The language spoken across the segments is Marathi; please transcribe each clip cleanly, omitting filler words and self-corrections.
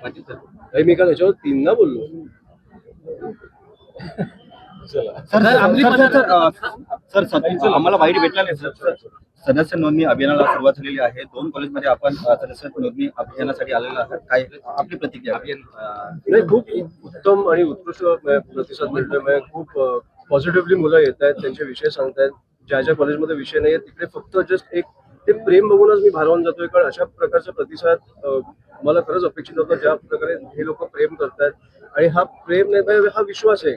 काही मी काल ह्याच्यावर 3दा बोललो. सर आम्हाला माहिती भेटला नाही सर. सदस्य नोंदणी अभियानाला सुरुवात झालेली आहे. 2 कॉलेजमध्ये आपण सदस्य नोंदणी अभियानासाठी आलेला आहात. काय आपली प्रतिक्रिया? नाही, खूप उत्तम आणि उत्कृष्ट प्रतिसाद मिळतोय. खूप पॉझिटिव्हली मुलं येत आहेत, त्यांचे विषय सांगतायत. ज्या ज्या कॉलेजमध्ये विषय नाही तिकडे फक्त जस्ट एक ते प्रेम बघूनच मी भारावून जातोय, कारण अशा प्रकारचा प्रतिसाद मला खरंच अपेक्षित होतं. ज्या प्रकारे हे लोक प्रेम करतायत, आणि हा प्रेम नाही तर हा विश्वास आहे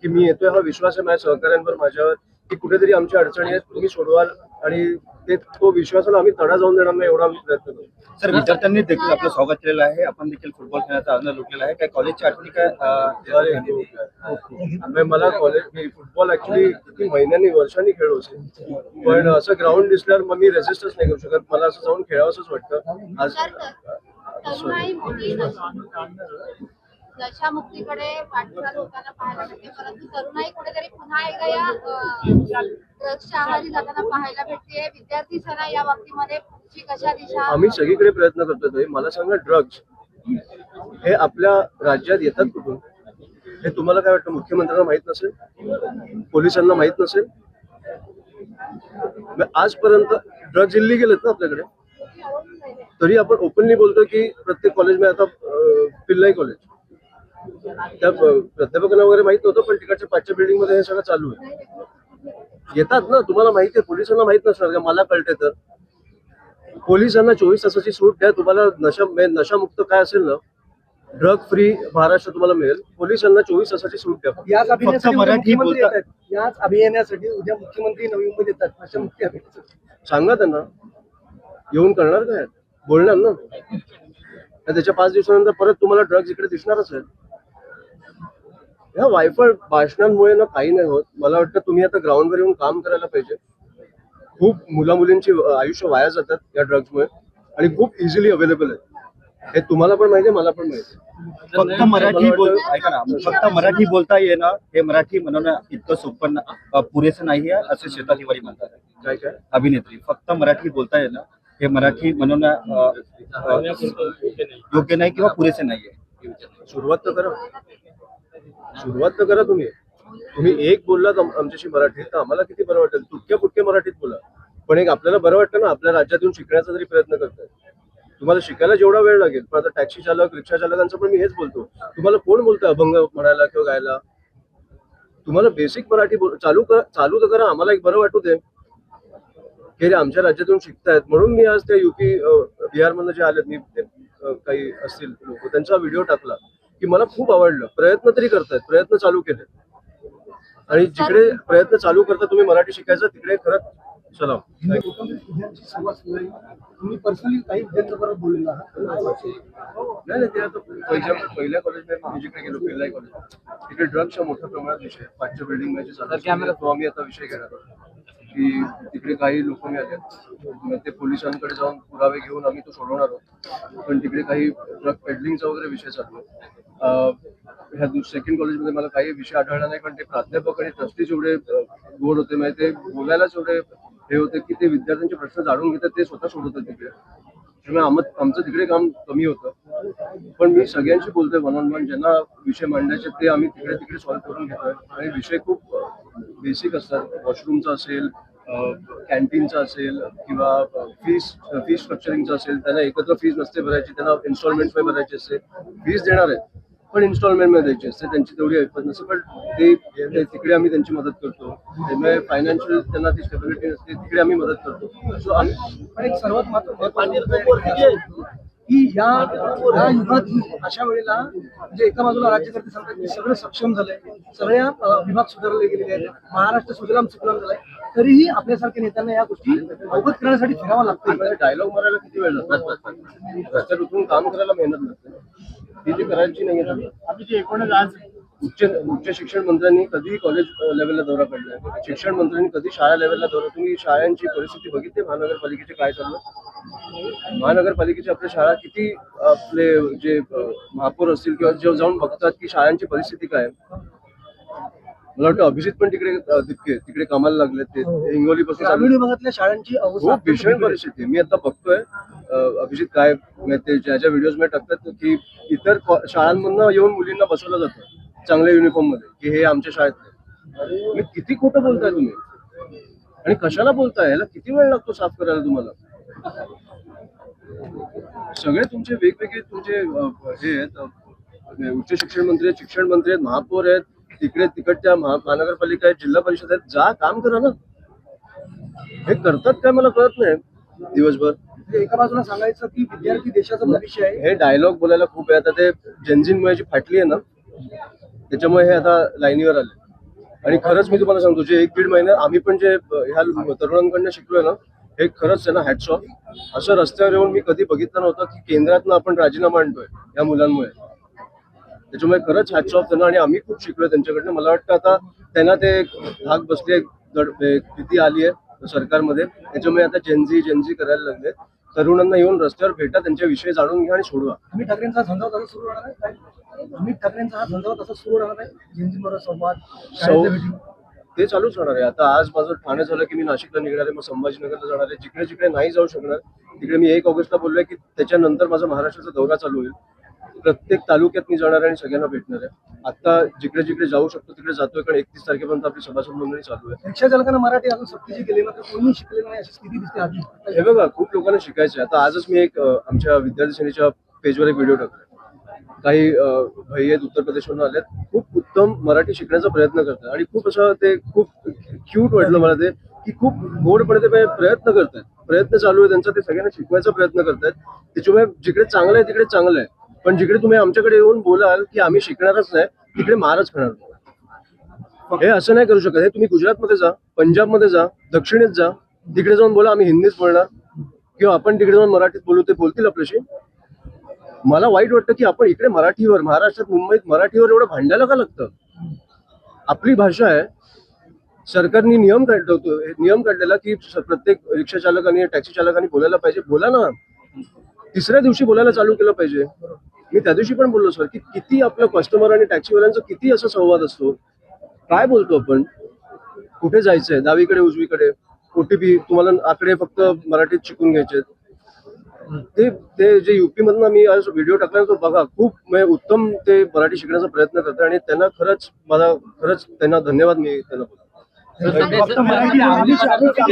की मी येतोय, हा विश्वास आहे माझ्या सहकाऱ्यांवर माझ्यावर, की कुठेतरी आमच्या अडचणी आहेत तुम्ही सोडवाल, आणि तो विश्वासाला आम्ही तडा जाऊन देणार नाही एवढा आम्ही प्रयत्न करू. सर विद्यार्थ्यांनी देखील आपलं स्वागत केलेलं आहे. आपण देखील फुटबॉल खेळण्याचा आनंद लुटलेला आहे. काय कॉलेजची आठवणी काय? मला कॉलेज मी फुटबॉल ऍक्च्युली किती महिन्यांनी वर्षांनी खेळलो असेल, पण असं ग्राउंड दिसल्यावर मग मी रेजिस्टच नाही करू शकत. मला असं जाऊन खेळावंच वाटतं. आज नशामुक्तीकडे वाटचाल होताना पाहायला मिळते, परंतु तरुणाई कुठेतरी पुन्हा एकदा या ड्रग्सच्या आहारी जाताना पाहायला भेटते. विद्यार्थी सेना या बाबतीमध्ये पुढची कशा दिशा? आम्ही सगळीकडे प्रयत्न करतोय. मला सांगा, ड्रग्स हे आपल्या राज्यात येतात कुठून? हे तुम्हाला काय वाटतं? मुख्यमंत्र्यांना माहित नसेल? पोलिसांना माहित नसेल? आजपर्यंत ड्रग्ज इल्लीगल आहेत ना आपल्याकडे, तरी आपण ओपनली बोलतोय की प्रत्येक कॉलेजमध्ये आता पिल्लाई कॉलेज, त्या प्राध्यापकांना वगैरे माहित नव्हतं, पण तिकडच्या 5च्या बिल्डिंग मध्ये हे सगळं चालू आहे. येतात ना, तुम्हाला माहिती आहे. पोलिसांना माहित नसणार का? मला कळते तर पोलिसांना 24 तासाची सूट द्या. तुम्हाला नशामुक्त काय असेल ना, ड्रग फ्री महाराष्ट्र तुम्हाला मिळेल. पोलिसांना 24 तासाची सूट द्या. याच अभियानासाठी उद्या मुख्यमंत्री नवी मुंबईत येतात. नशामुक्ती अभियान सांगा त्यांना, येऊन करणार काय? बोलणार ना. त्याच्या 5 दिवसानंतर परत तुम्हाला ड्रग्ज इकडे दिसणारच आहे. या वायफळ भाषणांमुळे ना काही नाही होत. मला वाटतं तुम्ही आता ग्राउंडवर येऊन काम करायला पाहिजे. खूप मुलामुलींची आयुष्य वाया जातात या ड्रग्जमुळे, आणि खूप इझिली अवेलेबल आहे. हे तुम्हाला पण माहिती आहे, मला पण माहिती आहे. फक्त मराठी बोलता येणं हे मराठी म्हणून इतकं सोपं पुरेसं नाही आहे असं श्वेता तिवारी म्हणतात. काय काय अभिनेत्री फक्त मराठी बोलता येणं हे मराठी म्हणून योग्य नाही किंवा पुरेसे नाहीये. सुरुवात तर करा तुम्ही एक बोललात आमच्याशी मराठीत, तर आम्हाला किती बरं वाटेल. तुटक्या फुटक्या मराठीत बोला, पण एक आपल्याला बरं वाटतं ना, आपल्या राज्यात येऊन शिकण्याचा तरी प्रयत्न करताय. तुम्हाला शिकायला जेवढा वेळ लागेल, पण आता टॅक्सी चालक, रिक्षा चालकांचं पण मी हेच बोलतो. तुम्हाला कोण बोलतोय अभंग म्हणायला किंवा गायला? तुम्हाला बेसिक मराठी चालू तर करा. आम्हाला एक बरं वाटू दे की आमच्या राज्यातून शिकतायत. म्हणून मी आज त्या युपी बिहार मधून जे आलेत, मी काही असतील लोक, त्यांचा व्हिडिओ टाकला की मला खूप आवडलं. प्रयत्न तरी करतायत, प्रयत्न चालू केले, आणि जिकडे प्रयत्न चालू करता तुम्ही मराठी शिकायचं, तिकडे खरंच चला. तुम्ही पर्सनली काही विद्यार्थ्यांबरोबर बोललेला नाही, ते आता पहिल्या कॉलेजमध्ये मी जिकडे गेलो, पिल्लाई कॉलेज, तिकडे ड्रग्सचा मोठ्या प्रमाणात विषय 5च्या बिल्डिंग मध्ये चालू. तो आम्ही आता विषय घेणार की तिकडे काही लोक मी आले, ते पोलिसांकडे जाऊन पुरावे घेऊन आम्ही तो सोडवणार आहोत. पण तिकडे काही ड्रग पेडलिंगचा वगैरे विषय चालू आहे. ह्या सेकंड कॉलेजमध्ये मला काही विषय आढळला नाही, पण ते प्राध्यापक आणि ट्रस्टीज एवढे गोड होते, म्हणजे ते बोलायलाच एवढे हे होते की ते विद्यार्थ्यांचे प्रश्न जाणून घेतात, ते स्वतः सोडवतात तिकडे. त्यामुळे आमचं तिकडे काम कमी होतं. पण मी सगळ्यांशी बोलतोय वन ऑन वन, ज्यांना विषय मांडायचे ते आम्ही तिकडे सॉल्व्ह करून घेतोय. आणि विषय खूप बेसिक असतात. वॉशरूमचा असेल, कॅन्टीनचा असेल, किंवा फीस स्ट्रक्चरिंगचा असेल. त्यांना एकत्र फीस नसते भरायची, त्यांना इन्स्टॉलमेंट मध्ये भरायची असते. फीस देणार आहे पण इन्स्टॉलमेंट मध्ये द्यायची असते, त्यांची तेवढी ऐपत नसते, पण ते तिकडे आम्ही त्यांची मदत करतो. त्यामुळे फायनान्शियल त्यांना ती स्टेबिलिटी नसते, तिकडे आम्ही मदत करतो. सो पण एक सर्वात महत्त्वाचं की या युगात अशा वेळेला म्हणजे एका बाजूला राज्यकर्ते सांगतात की सगळं सक्षम झालंय, सगळ्या विभाग सुधारले गेलेले आहेत, महाराष्ट्र सुजलाम सुफलाम झालाय, तरीही आपल्यासारख्या नेत्यांना या गोष्टी अवगत करण्यासाठी फिरावं लागतं. डायलॉग मारायला किती वेळ लागतो? रस्त्यात उतरून काम करायला मेहनत लागते, ती जी करायची नाहीये. आज उच्च शिक्षण मंत्र्यांनी कधी कॉलेज लेवलला दौरा काढलाय? शिक्षण मंत्र्यांनी कधी शाळा लेवलला दौरा? तुम्ही शाळांची परिस्थिती बघितली महानगरपालिकेचे काय चालू? महानगरपालिकेची आपल्या शाळा किती, आपले जे महापौर असतील किंवा जे जाऊन बघतात की शाळांची परिस्थिती काय, मला वाटतं अभिजित पण तिकडे तिकडे कामाला लागले ते हिंगोली पासून ग्रामीण विभागातल्या शाळांची अवस्था खूप भीषण परिस्थिती आहे. मी आता बघतोय अभिजित काय म्हणजे ते ज्या ज्या व्हिडिओज मध्ये टाकतात की इतर शाळांमधनं येऊन मुलींना बसवलं जातं चांगल्या युनिफॉर्म मध्ये की हे आमच्या शाळेत मी किती खोटं बोलताय तुम्ही आणि कशाला बोलताय याला किती वेळ लागतो साफ करायला तुम्हाला सगळे तुमचे वेगवेगळे तुमचे हे आहेत उच्च शिक्षण मंत्री आहेत शिक्षण मंत्री आहेत महापौर आहेत तिकडे तिकडच्या महानगरपालिका आहेत जिल्हा परिषद आहेत जा काम करा ना हे करतात काय मला कळत नाही दिवसभर म्हणजे एका बाजूला सांगायचं की विद्यार्थी देशाचं भविष्य आहे. हे डायलॉग बोलायला खूप आहे आता ते जेन्झिनमुळे जी फाटली आहे ना त्याच्यामुळे हे आता लाईनीवर आले आणि खरंच मी तुम्हाला सांगतो जे 1-1.5 महिने आम्ही पण जे ह्या तरुणांकडनं शिकलोय ना हे खरंच आहे ना हॅट्स ऑफ असं रस्त्यावर येऊन मी कधी बघितलं नव्हतं की केंद्रातनं आपण राजीनामा आणतोय या मुलांमुळे त्याच्यामुळे खरंच हॅट्स ऑफ त्यांना आणि आम्ही खूप शिकलोय त्यांच्याकडनं मला वाटतं आता त्यांना ते भाग बसले भीती आली आहे सरकारमध्ये त्याच्यामुळे आता जेनझी करायला लागले तरुणांना येऊन रस्त्यावर भेटा त्यांच्या विषय जाणून घ्या आणि सोडवा अमित ठाकरेंचा झंझाव तसा सुरू राहणार आहे काय? अमित ठाकरेंचा हा झंझाव तसा सुरू राहणार आहे जेनझींबरोबर संवाद शाळेतल्या भेटी? ते चालूच राहणार आहे आता आज माझं ठाणे झालं की मी नाशिकला निघणार आहे मग संभाजीनगरला जाणार आहे जिकडे जिकडे नाही जाऊ शकणार तिकडे मी 1 ऑगस्टला बोललोय की त्याच्यानंतर माझा महाराष्ट्राचा दौरा चालू होईल प्रत्येक तालुक्यात मी जाणार आहे आणि सगळ्यांना भेटणार आहे आता जिकडे जिकडे जाऊ शकतो तिकडे जातोय कारण 31 तारखेपर्यंत आपली सभासद नोंदणी चालू आहे रिक्षा चालकांना मराठी अजून सक्तीची केली मात्र कोणी शिकलेलं नाही अशी स्थिती दिसते आधी. हे बघा खूप लोकांना शिकायचं आहे आता आजच मी एक आमच्या विद्यार्थी सेनेच्या पेजवर एक व्हिडिओ टाकला काही भाई आहेत उत्तर प्रदेशवरून आलेत खूप उत्तम मराठी शिकण्याचा प्रयत्न करतात आणि खूप असं ते खूप क्यूट वाटलं मला ते की खूप गोडपणे ते प्रयत्न करतात प्रयत्न चालू आहे त्यांचा ते सगळ्यांना शिकवायचा प्रयत्न करतात त्याच्यामुळे जिकडे चांगलं आहे तिकडे चांगलं आहे पण जिकडे तुम्ही आमच्याकडे येऊन बोलाल की आम्ही शिकणारच नाही तिकडे मारच खाणार हे असं नाही करू शकत हे तुम्ही गुजरातमध्ये जा पंजाबमध्ये जा दक्षिणेत जा तिकडे जाऊन बोला आम्ही हिंदीच बोलणार किंवा आपण तिकडे जाऊन मराठीत बोलू ते बोलतील आपल्याशी मला वाईट वाटतं की आपण इकडे मराठीवर महाराष्ट्रात मुंबईत मराठीवर एवढं भांडायला का लागतं आपली भाषा आहे सरकारने नियम काढलेला की प्रत्येक रिक्षा चालक आणि टॅक्सी चालकांनी बोलायला पाहिजे बोला ना तिसऱ्या दिवशी बोलायला चालू केलं पाहिजे मी त्या दिवशी पण बोललो सर की किती आपलं कस्टमर आणि टॅक्सीवाल्यांचा किती असा संवाद असतो काय बोलतो आपण कुठे जायचंय डावीकडे उजवीकडे OTP तुम्हाला आकडे फक्त मराठीत शिकून घ्यायचे ते जे युपी मधनं मी आज व्हिडिओ टाकला तो बघा खूप उत्तम ते मराठी शिकण्याचा प्रयत्न करतात आणि त्यांना खरंच त्यांना धन्यवाद मी त्यांना बोलतो फक्त मराठी आवडीची